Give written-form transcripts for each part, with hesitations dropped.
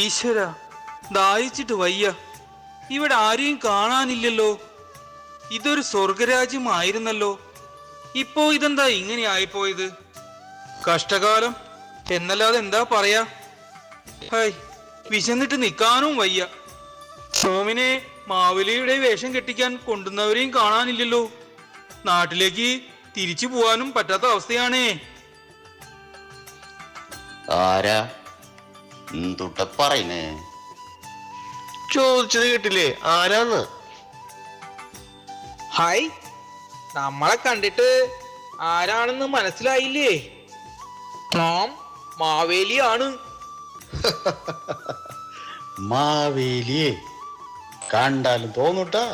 ഈശ്വര, ദാഹിച്ചിട്ട് വയ്യ. ഇവിടെ ആരെയും കാണാനില്ലല്ലോ. ഇതൊരു സ്വർഗരാജ്യമായിരുന്നല്ലോ. ഇപ്പോ ഇതെന്താ ഇങ്ങനെ ആയിപ്പോയത്? കഷ്ടകാലം എന്നല്ലാതെ എന്താ പറയാ. ഹൈ, വിശന്നിട്ട് നിൽക്കാനും വയ്യ. സോമിനെ മാവേലിയുടെ വേഷം കെട്ടിക്കാൻ കൊണ്ടുവന്നവരെയും കാണാനില്ലല്ലോ. നാട്ടിലേക്ക് തിരിച്ചു പോവാനും പറ്റാത്ത അവസ്ഥയാണേ. ആരാ എന്തുട്ട പറയുന്നേ? ചോദിച്ചത് കേട്ടില്ലേ ആരാന്ന്? ഹായ്, നമ്മളെ കണ്ടിട്ട് ആരാണെന്ന് മനസ്സിലായില്ലേ? നാം മാവേലിയാണ്. മാവേലിയെ കണ്ടാലും തോന്നൂട്ടാ.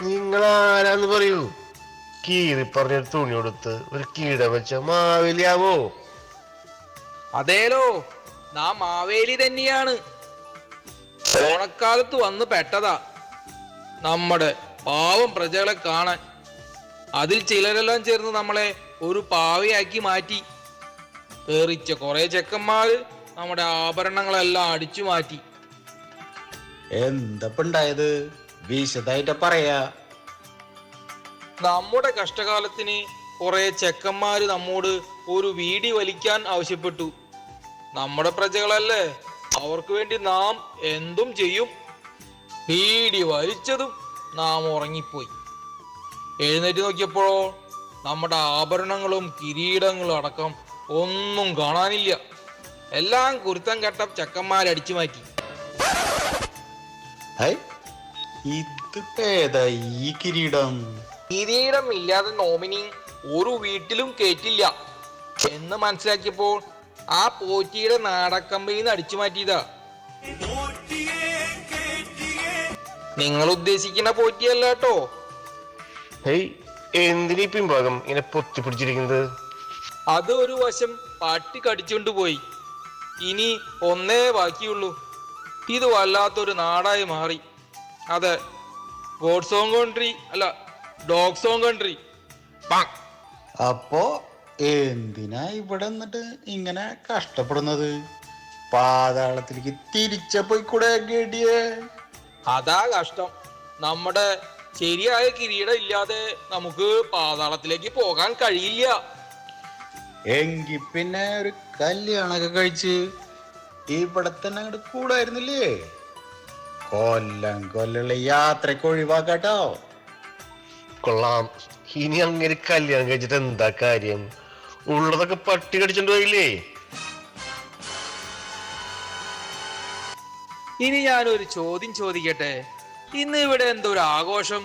നിങ്ങൾ ആരാന്ന് പറയൂ. കീറി പറഞ്ഞ തുണി കൊടുത്ത് ഒരു കീട വെച്ച മാവേലിയാവോ? അതേലോ, നാം മാവേലി തന്നെയാണ്. ഓണക്കാലത്ത് വന്ന് പെട്ടതാ നമ്മുടെ പാവം പ്രജകളെ കാണാൻ. അതിൽ ചിലരെല്ലാം ചേർന്ന് നമ്മളെ ഒരു പാവയാക്കി മാറ്റി. കേറിച്ച കുറെ ചെക്കന്മാര് നമ്മുടെ ആഭരണങ്ങളെല്ലാം അടിച്ചു മാറ്റി. എന്തപ്പണ്ടായത്? വിശദായിട്ട് പറയാ. നമ്മുടെ കഷ്ടകാലത്തിന് കുറെ ചെക്കന്മാര് നമ്മോട് ഒരു വീടി വലിക്കാൻ ആവശ്യപ്പെട്ടു. നമ്മുടെ പ്രജകളല്ലേ, അവർക്ക് വേണ്ടി നാം എന്തും ചെയ്യും. വീടി വലിച്ചതും നാം ഉറങ്ങിപ്പോയി. എഴുന്നേറ്റ് നോക്കിയപ്പോഴോ നമ്മുടെ ആഭരണങ്ങളും കിരീടങ്ങളും അടക്കം ഒന്നും കാണാനില്ല. എല്ലാം കുരുത്തം കെട്ട ചെക്കന്മാരടിച്ചു മാറ്റി. ഇതിപ്പേതാ ഈ കിരീടം? കിരീടം ഇല്ലാതെ നോമിനി ഒരു വീട്ടിലും കേറ്റില്ല എന്ന് മനസ്സിലാക്കിയപ്പോൾ ആ പോറ്റിയുടെ നാടക്കമ്പയിൽ നിന്ന് അടിച്ചു മാറ്റിയതാ. നിങ്ങൾ ഉദ്ദേശിക്കുന്ന പോറ്റിയല്ല കേട്ടോ. എന്തിനീ പിൻഭാഗം ഇങ്ങനെ പൊത്തി പിടിച്ചിരിക്കുന്നത്? അത് ഒരു വശം പട്ടി കടിച്ചുകൊണ്ട് പോയി. ഇനി ഒന്നേ ബാക്കിയുള്ളൂ. ഇത് വല്ലാത്തൊരു നാടായി മാറി. അതെ, ഗോഡ് സോങ് കൺട്രി അല്ല, ഡോഗ് സോങ് കൺട്രി. അപ്പോ എന്തിനാ ഇവിടെ എന്നിട്ട് ഇങ്ങനെ കഷ്ടപ്പെടുന്നത്? പാതാളത്തിലേക്ക് തിരിച്ച പോയി കൂടെ ഗഡിയേ? അതാ കഷ്ടം. നമ്മുടെ ശരിയായ കിരീടം ഇല്ലാതെ നമുക്ക് പാതാളത്തിലേക്ക് പോകാൻ കഴിയില്ല. എങ്കി പിന്നെ ഒരു കല്യാണൊക്കെ കഴിച്ച് ഇവിടെ തന്നെ അങ്ങോട്ട് കൂടായിരുന്നില്ലേ? കൊല്ലുള്ള യാത്രക്ക് ഒഴിവാക്കാട്ടോ. കൊള്ളാം. ഇനി അങ്ങനെ കല്യാണം കഴിച്ചിട്ട് എന്താ കാര്യം? ഉള്ളതൊക്കെ പട്ടി കടിച്ചോണ്ട് പോയില്ലേ? ഇനി ഞാനൊരു ചോദ്യം ചോദിക്കട്ടെ. ഇന്ന് ഇവിടെ എന്തൊരു ആഘോഷം?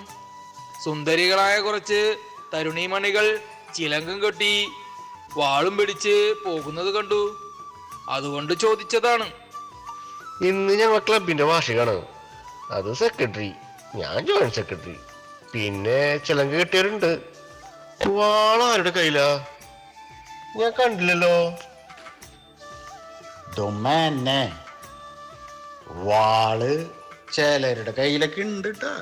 സുന്ദരികളായ കുറച്ച് തരുണിമണികൾ ചിലങ്കം കെട്ടി വാളും പിടിച്ച് പോകുന്നത് കണ്ടു. അതുകൊണ്ട് ചോദിച്ചതാണ്. ഇന്ന് ഞങ്ങൾ ക്ലബിന്റെ വാർഷികമാണ്. അത് സെക്രട്ടറി, ഞാൻ ജോയിന്റ് സെക്രട്ടറി, പിന്നെ ചിലങ്ക കെട്ടിയവരുണ്ട്. വാളാരുടെ കയ്യിലാ? ഞാൻ കണ്ടില്ലല്ലോ. ദൊമ്മന്നെ വാള് ചിലരുടെ കയ്യിലൊക്കെ ഉണ്ട് ട്ടാ.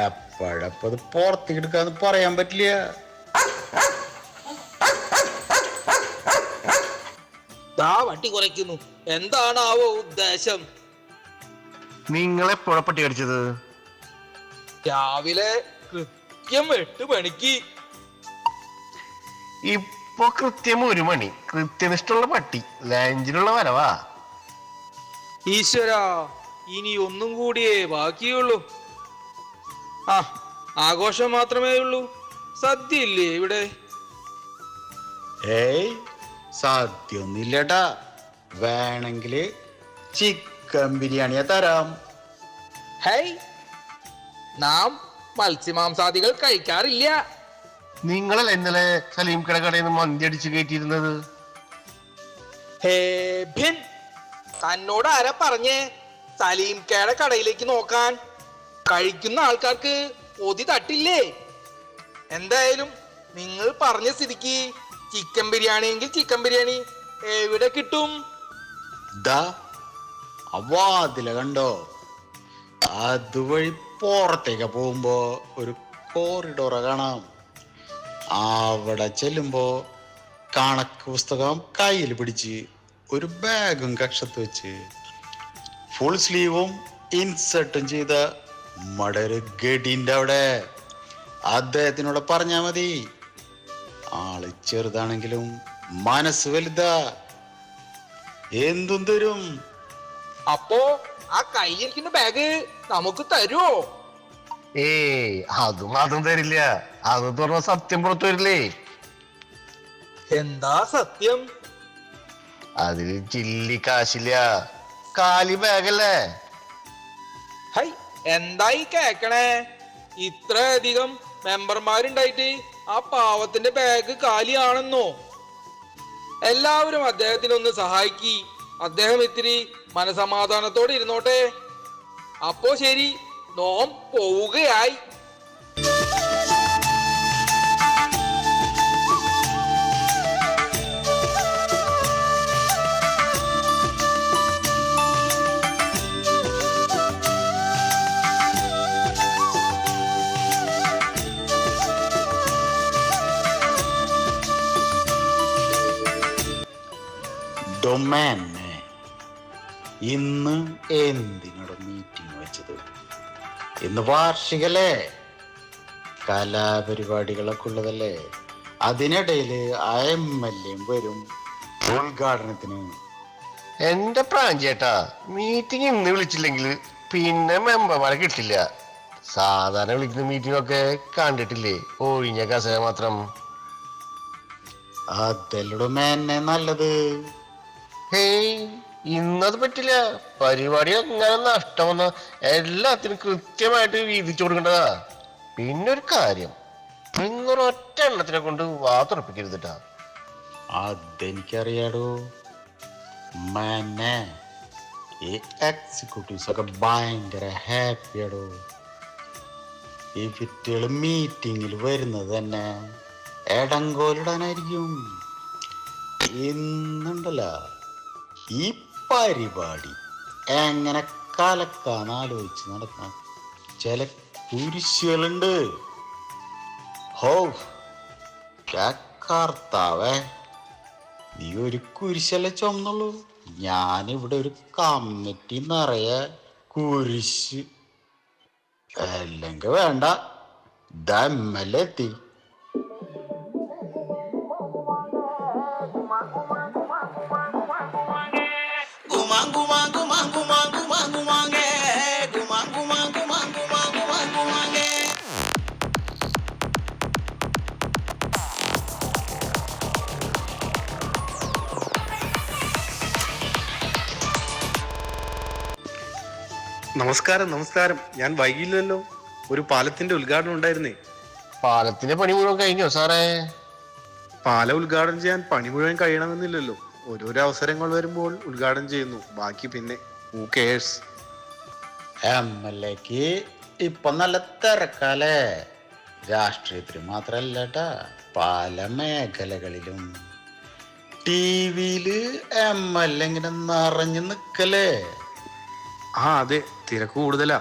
എപ്പോഴപ്പത് പുറത്തേക്ക് എടുക്കാന്ന് പറയാൻ പറ്റില്ല. ദാ വട്ടി കുറയ്ക്കുന്നു. എന്താണാവോ ഉദ്ദേശം? നിങ്ങൾ എപ്പോഴാ പട്ടി കടിച്ചത്? രാവിലെ കൃത്യം 8 മണിക്ക്. ഇപ്പൊ കൃത്യം 1 മണി. കൃത്യനിഷ്ഠുള്ള പട്ടി ലഞ്ചിനുള്ള വരവാ. ഈശ്വരാ, ഇനി ഒന്നും കൂടിയേ ബാക്കിയുള്ളൂ. ആഘോഷം മാത്രമേ ഉള്ളൂ. സദ്യ ഇല്ലേ ഇവിടെ? ഏയ്, സദ്യൊന്നുമില്ലട്ടാ. വേണമെങ്കില് ചിക്കൻ ബിരിയാണിയെ തരാം. ഹൈ, നാം മത്സ്യമാംസാദികൾ കഴിക്കാറില്ല. നിങ്ങളല്ല ഇന്നലെ സലീം കടയിൽ നിന്ന് മന്തി അടിച്ച് കയറ്റിയിരുന്നത്? ഹേ ഭിൻ, തന്നോട് ആരാ പറഞ്ഞേ സലീം കേടെ കടയിലേക്ക് നോക്കാൻ? കഴിക്കുന്ന ആൾക്കാർക്ക് ഒതി തട്ടില്ലേ? എന്തായാലും നിങ്ങൾ പറഞ്ഞ സ്ഥിതിക്ക് ചിക്കൻ ബിരിയാണി എങ്കിൽ ചിക്കൻ ബിരിയാണി എവിടെ കിട്ടും? വാതില കണ്ടോ? അതുവഴി പുറത്തേക്ക് പോകുമ്പോ ഒരു കോറിഡോറ കാണാം. അവിടെ ചെല്ലുമ്പോ കണക്ക് പുസ്തകം കയ്യിൽ പിടിച്ച് ഒരു ബാഗും കക്ഷത്ത് വെച്ച് ഫുൾ സ്ലീവും ഇൻസർട്ടും ചെയ്ത നമ്മുടെ ഒരു ഗഡിന്റെ അവിടെ അദ്ദേഹത്തിനോട് പറഞ്ഞാ മതി. ആള് ചെറുതാണെങ്കിലും മനസ്സ് വലുതാ, എന്തും തരും. അപ്പോ ആ കയ്യിരിക്കുന്ന ബാഗ് നമുക്ക് തരുമോ? ഏയ് അതും തരില്ല. അത് തുറന്ന സത്യം പുറത്തു വരില്ലേ? എന്താ സത്യം? അതിൽ ചില്ലി കാശില്ല, കാലി ബാഗല്ലേ. ഹൈ, എന്തായി കേക്കണേ? ഇത്രയധികം മെമ്പർമാരുണ്ടായിട്ട് ആ പാവത്തിന്റെ ബാഗ് കാലിയാണെന്നോ? എല്ലാവരും അദ്ദേഹത്തിനെ ഒന്ന് സഹായിക്കി, അദ്ദേഹം ഇത്തിരി മനസമാധാനത്തോടെ ഇരുന്നോട്ടെ. അപ്പോ ശരി, നോം പോവുകയായി. ഡൊമാനെ ഇന്ന് എന്തിനോട് മീറ്റിംഗ് വെച്ചത്? ഇന്ന് വാർഷികല്ലേ, കലാപരിപാടികളൊക്കെ ഉള്ളതല്ലേ. അതിനിടയിൽ MLA വരും ഉദ്ഘാടനത്തിന്. എന്റെ പ്രാഞ്ചേട്ടാ, മീറ്റിംഗ് ഇന്ന് വിളിച്ചില്ലെങ്കിൽ പിന്നെ മെമ്പർമാരെ കിട്ടില്ല. സാധാരണ വിളിക്കുന്ന മീറ്റിംഗ് ഒക്കെ കണ്ടിട്ടില്ലേ, ഒഴിഞ്ഞ കസേര മാത്രം. അതല്ലടൊമാനെ നല്ലത്. ഹേയ്, ഇന്നത് പറ്റില്ല. പരിപാടി എങ്ങനെ നഷ്ടമെന്ന് എല്ലാത്തിനും കൃത്യമായിട്ട് വീതിച്ചു കൊടുക്കേണ്ടതാ. പിന്നെ ഒരു കാര്യം, നിങ്ങളൊറ്റ എണ്ണത്തിനെ കൊണ്ട് വാതുറപ്പിക്കരുതിട്ടാ. അതെനിക്കറിയാടോ മാനെ. ഈ എക്സിക്യൂട്ടീവ്സ് ഒക്കെ ഭയങ്കര ഹാപ്പിയാടോ. ഈ വിറ്റുകൾ മീറ്റിങ്ങിൽ വരുന്നത് തന്നെ എടങ്കോലിടാനായിരിക്കും. ഇന്നുണ്ടല്ല ഈ പരിപാടി എങ്ങനെ കലക്കാന്ന് ആലോചിച്ച് നടക്കാൻ ചില കുരിശുകളുണ്ട്. ഹോ കർത്താവേ, നീ ഒരു കുരിശല്ലേ ചുമന്നുള്ളൂ, ഞാനിവിടെ ഒരു കമ്മിറ്റി നിറയെ കുരിശ്. അല്ലെങ്കിൽ വേണ്ട, MLA എത്തി. നമസ്കാരം. ഞാൻ വൈകില്ലല്ലോ. ഒരു പാലത്തിന്റെ ഉദ്ഘാടനം ഉണ്ടായിരുന്നേ. പാലത്തിന്റെ പണി മുഴുവൻ കഴിഞ്ഞോ സാറേ? പാലം ഉദ്ഘാടനം ചെയ്യാൻ പണി മുഴുവൻ കഴിയണമെന്നില്ലല്ലോ. ഓരോരോ അവസരങ്ങൾ വരുമ്പോൾ ഉദ്ഘാടനം ചെയ്യുന്നു, ബാക്കി പിന്നെ ഹൂ കെയേഴ്സ്. MLAക്ക് ഇപ്പൊ നല്ല തിരക്കാലേ. രാഷ്ട്രീയത്തിന് മാത്രല്ലട്ടാ, പല മേഖലകളിലും TV-ല് MLA ഇങ്ങനെ നിറഞ്ഞു നിക്കല്ലേ. അതെ, തിരക്ക് കൂടുതലാ.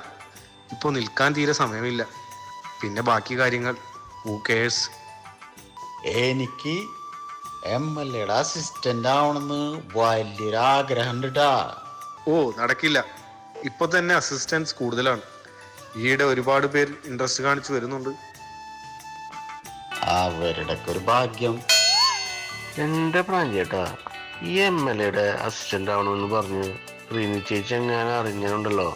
ഇപ്പൊ നിൽക്കാൻ തീരെ സമയമില്ല. പിന്നെ ബാക്കി കാര്യങ്ങൾ ഹൂ കെയേഴ്സ്. എനിക്ക് MLAയുടെ അസിസ്റ്റന്റ് ആവണമെന്ന് വലിയൊരു ആഗ്രഹം ഉണ്ട്ട്ടാ. നടക്കില്ല. ഇപ്പൊ തന്നെ അസിസ്റ്റൻസ് കൂടുതലാണ്. ഈയിടെ ഒരുപാട് പേർ ഇൻട്രസ്റ്റ് കാണിച്ചു വരുന്നുണ്ട്. അവരുടെ ഒരു ഭാഗ്യം. എന്റെ പ്രാഞ്ചേട്ടാ, ഈ MLAയുടെ അസിസ്റ്റന്റ് ആവണമെന്ന് പറഞ്ഞ് റീനി ചേച്ചി എങ്ങനെ അറിഞ്ഞുണ്ടല്ലോ,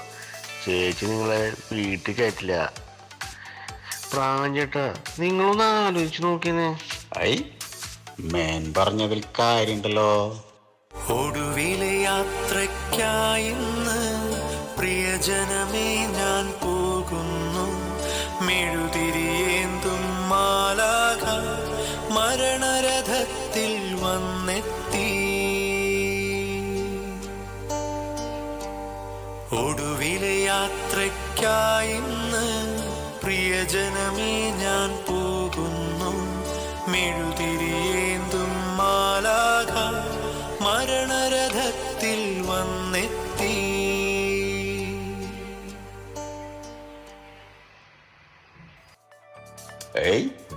ചേച്ചി നിങ്ങളെ വീട്ടിൽ കയറ്റില്ല. പ്രാഞ്ചേട്ടാ, നിങ്ങളൊന്ന് ആലോചിച്ച് നോക്കിയേ. മേൻ പറഞ്ഞതിൽ കാര്യണ്ടല്ലോ. ഒടുവിലെ യാത്രയ്ക്കായിന്ന് പ്രിയജനമേ ഞാൻ പോകുന്നു. മെഴുതിരിയേന്തും മാലാഖ മരണരഥത്തിൽ വന്നെത്തി. ഒടുവിലെ യാത്രയ്ക്കായിന്ന് പ്രിയജനമേ ഞാൻ പോകുന്നു. മെഴുതിരിയേന്തും മാലാഖ മരണരഥത്തിൽ വന്നെത്തി.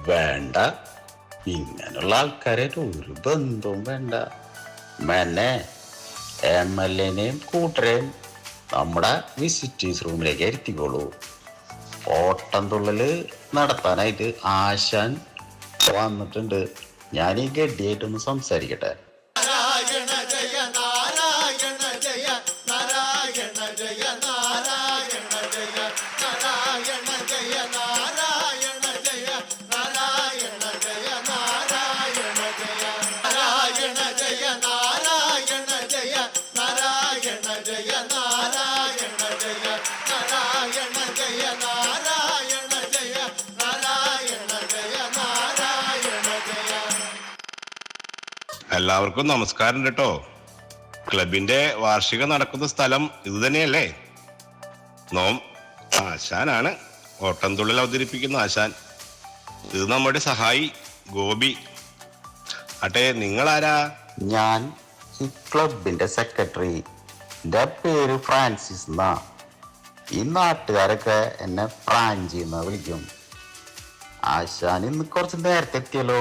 വേണ്ട, ഇങ്ങനെയുള്ള ആൾക്കാരായിട്ട് ഒരു ബന്ധവും വേണ്ട. മേനെ MLA-നെയും കൂട്ടരെയും നമ്മുടെ വിസിറ്റേഴ്സ് റൂമിലേക്ക് ഇരുത്തിക്കോളൂ. ഓട്ടം തുള്ളല് നടത്താനായിട്ട് ആശാൻ വന്നിട്ടുണ്ട്. ഞാൻ ഈ ഗഡ്ഡിയായിട്ടൊന്ന് സംസാരിക്കട്ടെ. നാരായണ ജയ നാരായണ ജയ നാരായണ ജയ നാരായണ ജയ നാരായണ ജയ നാരായണ ജയ നാരായണ ജയ നാരായണ ജയ നാരായണ ജയ നാരായണ ജയ നാരായണ ജയ നാരായണ ജയ നാരായണ ജയ നാരായണ ജയ നാരായണ ജയ നാരായണ ജയ. എല്ലാവർക്കും നമസ്കാരം കേട്ടോ. ക്ലബിന്റെ വാർഷികം നടക്കുന്ന സ്ഥലം ഇത് തന്നെയല്ലേ? നോം ആശാനാണ് ഓട്ടംതുള്ളിൽ അവതരിപ്പിക്കുന്ന ആശാൻ. ഇത് നമ്മുടെ സഹായി ഗോപി. അട്ടെ, നിങ്ങളാരാ? ഞാൻ ഈ ക്ലബിന്റെ സെക്രട്ടറി. എൻ്റെ പേര് ഫ്രാൻസിസ് എന്നാ. ഈ നാട്ടുകാരൊക്കെ എന്നെ ഫ്രാഞ്ചി എന്ന് വിളിക്കും. ആശാൻ ഇന്ന് കുറച്ച് നേരത്തെ എത്തിയല്ലോ.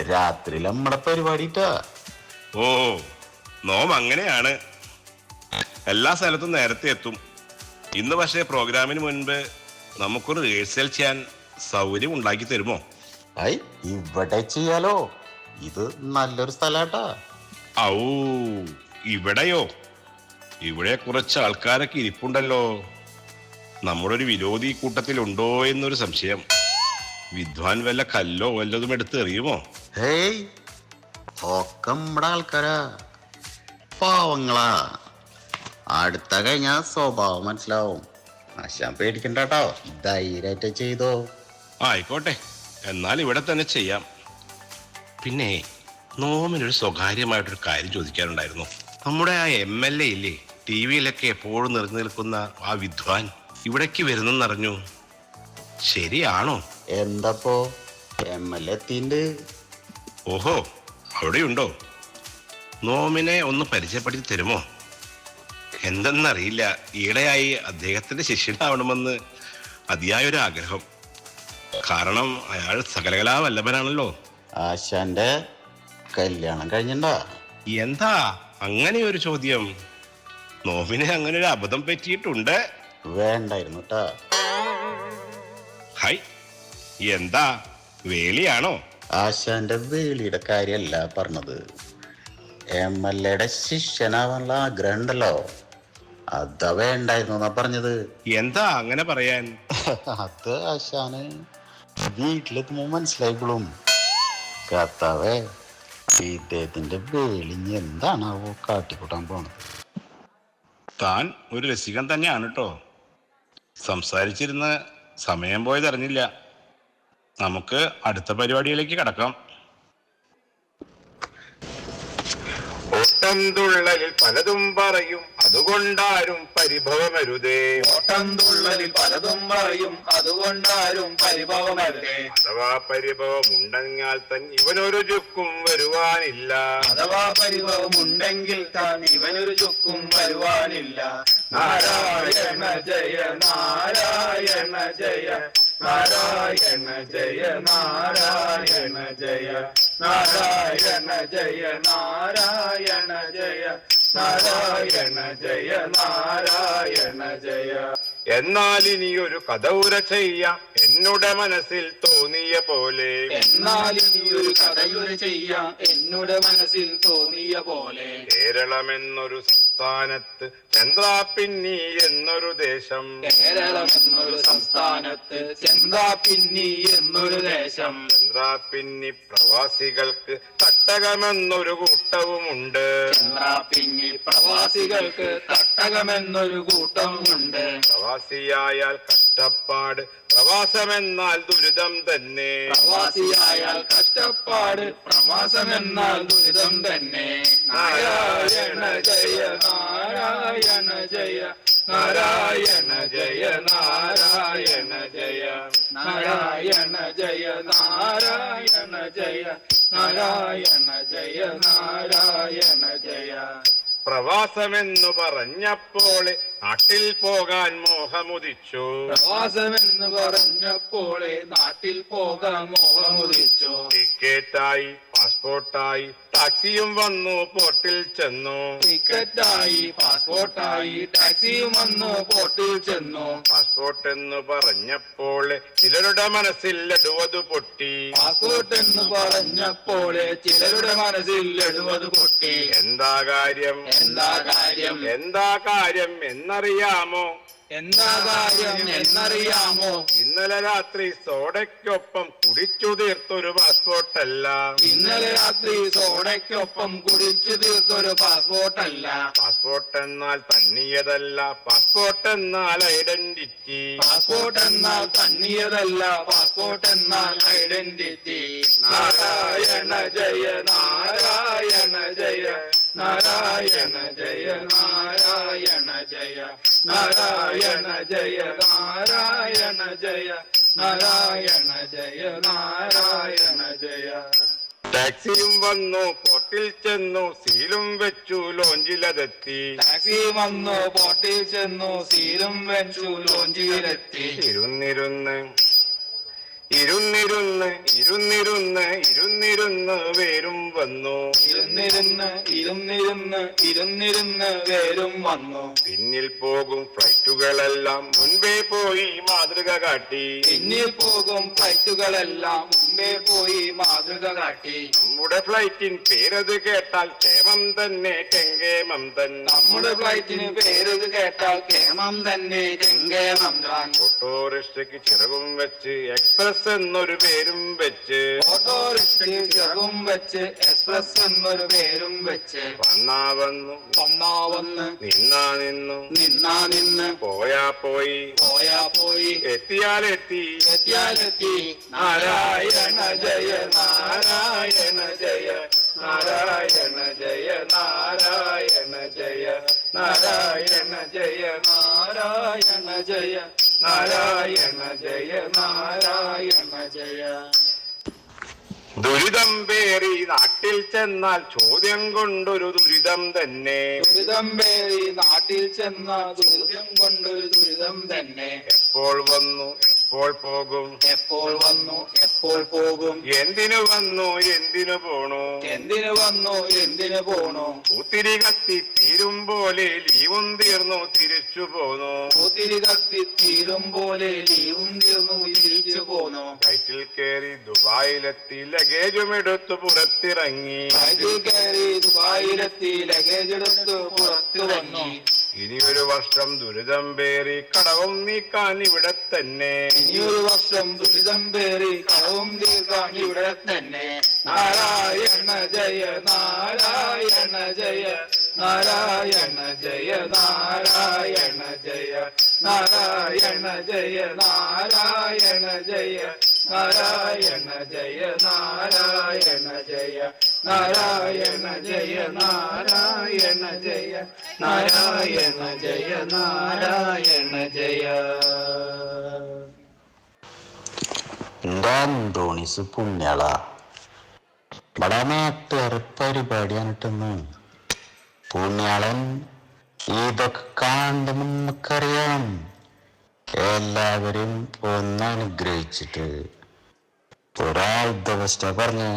രാത്രി നമ്മുടെ പരിപാടിട്ടാ. ഓ, നോം അങ്ങനെയാണ്. എല്ലാ സ്ഥലത്തും നേരത്തെ എത്തും. ഇന്ന് പക്ഷേ പ്രോഗ്രാമിന് മുൻപ് നമുക്കൊരു റിഹേഴ്സൽ ചെയ്യാൻ സൗകര്യം ഉണ്ടാക്കി തരുമോ? ഐ, ഇവിടെ ചെയ്യാലോ. ഇത് നല്ലൊരു സ്ഥലാട്ടാ. ഔ, ഇവിടെയോ? ഇവിടെ കുറച്ച് ആൾക്കാരൊക്കെ ഇരിപ്പുണ്ടല്ലോ. നമ്മുടെ ഒരു വിരോധി കൂട്ടത്തിലുണ്ടോ എന്നൊരു സംശയം. വിദ്വാൻ വല്ല കല്ലോ വല്ലതും എടുത്ത് എറിയുമോ? ഹേയ്, ഒക്കെ നമ്മുടെ ആൾക്കാരാ, പാവങ്ങളാ. അടുത്ത കഴിഞ്ഞാ സ്വഭാവം മനസ്സിലാവും. ആശാൻ പേടിക്കണ്ടോ, ധൈര്യമായിട്ട് ചെയ്തോ. ആയിക്കോട്ടെ, എന്നാൽ ഇവിടെ തന്നെ ചെയ്യാം. പിന്നെ നോമിനൊരു സ്വകാര്യമായിട്ടൊരു കാര്യം ചോദിക്കാനുണ്ടായിരുന്നു. നമ്മുടെ ആ MLA ഇല്ലേ, TV-യിലൊക്കെ എപ്പോഴും നിറഞ്ഞു നിൽക്കുന്ന ആ വിദ്വാൻ ഇവിടേക്ക് വരുന്നെന്നറിഞ്ഞു. ശരിയാണോ? എന്തപ്പോ MLA എത്തിണ്ട്? ഓഹോ, അവിടെയുണ്ടോ? നോമിനെ ഒന്ന് പരിചയപ്പെടുത്തി തരുമോ? എന്തെന്നറിയില്ല, ഈയിടെയായി അദ്ദേഹത്തിന്റെ ശിഷ്യനാവണമെന്ന് അതിയായൊരു ആഗ്രഹം. കാരണം അയാൾ സകലകലാ വല്ലഭനാണല്ലോ. ആശാന്റെ കല്യാണം കഴിഞ്ഞിണ്ടാ? എന്താ അങ്ങനെ ഒരു ചോദ്യം? നോമിനെ അങ്ങനെ ഒരു അബദ്ധം പറ്റിയിട്ടുണ്ട്. വേണ്ടായിരുന്നു ട്ടാ. ഹൈ, എന്താ വേലിയാണോ? ആശാന്റെ വേളിയുടെ കാര്യല്ല പറഞ്ഞത്. MLA-യുടെ ശിഷ്യനാവാനുള്ള ആഗ്രഹം ഉണ്ടല്ലോ, അതാ വേണ്ടായിരുന്നു എന്നാ പറഞ്ഞത്. എന്താ അങ്ങനെ പറയാൻ? അത് ആശാന് വീട്ടിലെത്തുമ്പോ മനസ്സിലായിക്കോളും. കർത്താവേ, ഇദ്ദേഹത്തിന്റെ വേളിഞ്ഞ് എന്താണാവോ കാട്ടിക്കൂട്ടാൻ പോണത്. താൻ ഒരു രസികൻ തന്നെയാണ് കേട്ടോ. സംസാരിച്ചിരുന്ന സമയം പോയതറിഞ്ഞില്ല. നമുക്ക് അടുത്ത പരിപാടിയിലേക്ക് കടക്കാം. ഓട്ടംതുള്ളലിൽ പലതും പറയും, അതുകൊണ്ടാരും പരിഭവമരുതേ. ഓട്ടംതുള്ളലിൽ പലതും പറയും, അതുകൊണ്ടാരും പരിഭവമരുതേ. അഥവാ പരിഭവമുണ്ടെങ്കിൽ തൻ ഇവനൊരു ചുക്കും വരുവാനില്ല. അഥവാ പരിഭവമുണ്ടെങ്കിൽ താൻ ഇവനൊരു ചുക്കും വരുവാനില്ല. നാരായണ ജയ നാരായണ ജയ നാരായണ ജയ നാരായണ ജയ നാരായണ ജയ നാരായണ ജയ നാരായണ ജയ നാരായണ ജയ. എന്നാൽ ഇനിയൊരു കഥൗര ചെയ്യാം എന്നുടെ മനസ്സിൽ തോന്നിയ പോലെ. എന്നാൽ ഇനിയൊരു കഥയുര ചെയ്യാം എന്നുടെ മനസ്സിൽ തോന്നിയ പോലെ. കേരളമെന്നൊരു സംസ്ഥാനത്ത് ചന്ദ്രാപിന്നി എന്നൊരു ദേശം. കേരളമെന്നൊരു സംസ്ഥാനത്ത് ചന്ദ്രാപിന്നി എന്നൊരു ദേശം. ചന്ദ്രാപിന്നി പ്രവാസികൾക്ക് തട്ടകമെന്നൊരു കൂട്ടവുമുണ്ട്. ചന്ദ്രാപിന്നി പ്രവാസികൾക്ക് തട്ടകമെന്നൊരു കൂട്ടമുണ്ട്. പ്രവാസിയായാൽ കഷ്ടപ്പാട്, പ്രവാസമെന്നാൽ ദുരിതം തന്നെ. പ്രവാസിയായാൽ കഷ്ടപ്പാട്, പ്രവാസമെന്നാൽ ദുരിതം തന്നെ. നാരായണ ജയ നാരായണ ജയ നാരായണ ജയ നാരായണ ജയ നാരായണ ജയ നാരായണ ജയ നാരായണ ജയ നാരായണ ജയ. പ്രവാസമെന്നു പറഞ്ഞപ്പോൾ നാട്ടിൽ പോകാൻ മോഹമുദിച്ചു. പ്രവാസമെന്ന് പറഞ്ഞപ്പോളെ നാട്ടിൽ പോകാൻ മോഹമുദിച്ചു. ടിക്കറ്റായി പാസ്പോർട്ടായി ടാക്സിയും വന്നു പോർട്ടിൽ ചെന്നു. ടിക്കറ്റായി പാസ്പോർട്ടായി ടാക്സിയും വന്നു പോർട്ടിൽ ചെന്നു. പാസ്പോർട്ട് എന്ന് പറഞ്ഞപ്പോൾ ചിലരുടെ മനസ്സിൽ ലഡുവത് പൊട്ടി. പാസ്പോർട്ട് എന്ന് പറഞ്ഞപ്പോൾ ചിലരുടെ മനസ്സിൽ ലഡുവത് പൊട്ടി. എന്താ കാര്യം എന്താ കാര്യം എന്താ കാര്യം എന്നറിയാമോ? എന്താ കാര്യം എന്നറിയാമോ? ഇന്നലെ രാത്രി സോഡയ്ക്കൊപ്പം കുടിച്ചു തീർത്തൊരു പാസ്പോർട്ടല്ല. ഇന്നലെ രാത്രി സോഡയ്ക്കൊപ്പം കുടിച്ചു തീർത്തൊരു പാസ്പോർട്ടല്ല. പാസ്പോർട്ട് എന്നാൽ തണ്ണിയതല്ല, പാസ്പോർട്ട് എന്നാൽ ഐഡന്റിറ്റി. പാസ്പോർട്ട് എന്നാൽ തണ്ണിയതല്ല, പാസ്പോർട്ട് എന്നാൽ ഐഡന്റിറ്റി. നാരായണ ജയ നാരായണ ജയ നാരായണ ജയ നാരായണ ജയ നാരായണ ജയ നാരായണ ജയ നാരായണ ജയ നാരായണ ജയ. ടാക്സിയും വന്നു പോർട്ടിൽ ചെന്നു, സീലും വെച്ചു ലോഞ്ചിലതെത്തി. ടാക്സി വന്നു പോർട്ടിൽ ചെന്നു, സീലും വെച്ചു ലോഞ്ചിലെത്തി. ഇരുന്നിരുന്ന് ഇരുന്നിരുന്ന് ഇരുന്നിരുന്ന് ഇരുന്നിരുന്ന് വേരും വന്നു. ഇരുന്നിരുന്ന് ഇരുന്നിരുന്ന് ഇരുന്നിരുന്ന് വേരും വന്നു. പിന്നിൽ പോകും ഫ്ലൈറ്റുകളെല്ലാം മുൻപേ പോയി മാതൃക കാട്ടി. പിന്നിൽ പോകും ഫ്ലൈറ്റുകളെല്ലാം മുമ്പേ പോയി മാതൃക കാട്ടി. നമ്മുടെ ഫ്ലൈറ്റിൻ പേരത് കേട്ടാൽ ക്ഷേമം തന്നെ കെങ്കേമം തന്നെ. നമ്മുടെ ഫ്ലൈറ്റിന് പേരത് കേട്ടാൽ കേമം തന്നെ കെങ്കേമം താൻ. ഓട്ടോറിക്ഷയ്ക്ക് ചിറകും വെച്ച് എക്സ്പ്രസ് എന്നൊരു പേരും വെച്ച്. ഓട്ടോറിക്ഷയ്ക്ക് ചിറകും വെച്ച് എക്സ്പ്രസ് എന്നൊരു പേരും വെച്ച്. വന്നാ വന്നു വന്നാ വന്ന് നിന്നാ നിന്നു നിന്നാ നിന്ന് പോയാ പോയി പോയാ പോയി എത്തിയാലെത്തി എത്തിയാലെത്തി. നാരായണ ജയ നാരായണ ജയ നാരായണ ജയ നാരായണ ജയ നാരായണ ജയ നാരായണ ജയ നാരായണ ജയ നാരായണ ജയ. ദുരിതം പേറി നാട്ടിൽ ചെന്നാൽ ചോദ്യം കൊണ്ടൊരു ദുരിതം തന്നെ. ദുരിതം പേറി നാട്ടിൽ ചെന്ന ദുരിതം കൊണ്ടൊരു ദുരിതം തന്നെ. എപ്പോൾ വന്നു എപ്പോൾ പോകും, എപ്പോൾ വന്നു എപ്പോൾ പോകും, എന്തിനു വന്നു എന്തിനു പോണു, എന്തിനു വന്നു എന്തിനു പോണു. പൂത്തിരി കത്തി തീരും പോലെ ലീവും തീർന്നു തിരിച്ചു പോന്നു. പൂത്തിരി കത്തി തീരും പോലെ ലീവും തീർന്നു തിരിച്ചു പോന്നു. ഫ്ലൈറ്റിൽ കയറി ദുബായിലെത്തി ലഗേജും എടുത്തു പുറത്തിറങ്ങി. ഫ്ലൈറ്റിൽ കയറി ദുബായിലെത്തി ലഗേജ് എടുത്ത് പുറത്തു വന്നു. ഇനിയൊരു വർഷം ദുരിതം പേറി കടവും നീക്കാൻ ഇവിടെ തന്നെ. ഇനിയൊരു വർഷം ദുരിതം പേറി കടവും തീർക്കാൻ ഇവിടെ തന്നെ. നാരായണ ജയ നാരായണ ജയ നാരായണ ജയ നാരായണ ജയ നാരായണ ജയ നാരായണ ജയ നാരായണ ജയ നാരായണ ജയ നാരായണ ജയ നാരായണ ജയ നാരായണ ജയ നാരായണ ജയ. എന്റെ അന്തോണീസ് പുണ്യാള ഇവിടെ നാട്ടുകാരെ പരിപാടിയാണിട്ടെന്ന്. പുണ്യാളൻ ഇതൊക്കെ കാണുമ്പോ നമുക്കറിയാം. എല്ലാവരും ഒന്നനുഗ്രഹിച്ചിട്ട് ഒരാൾ ദിവസം പറഞ്ഞേ.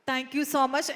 Thank you so much.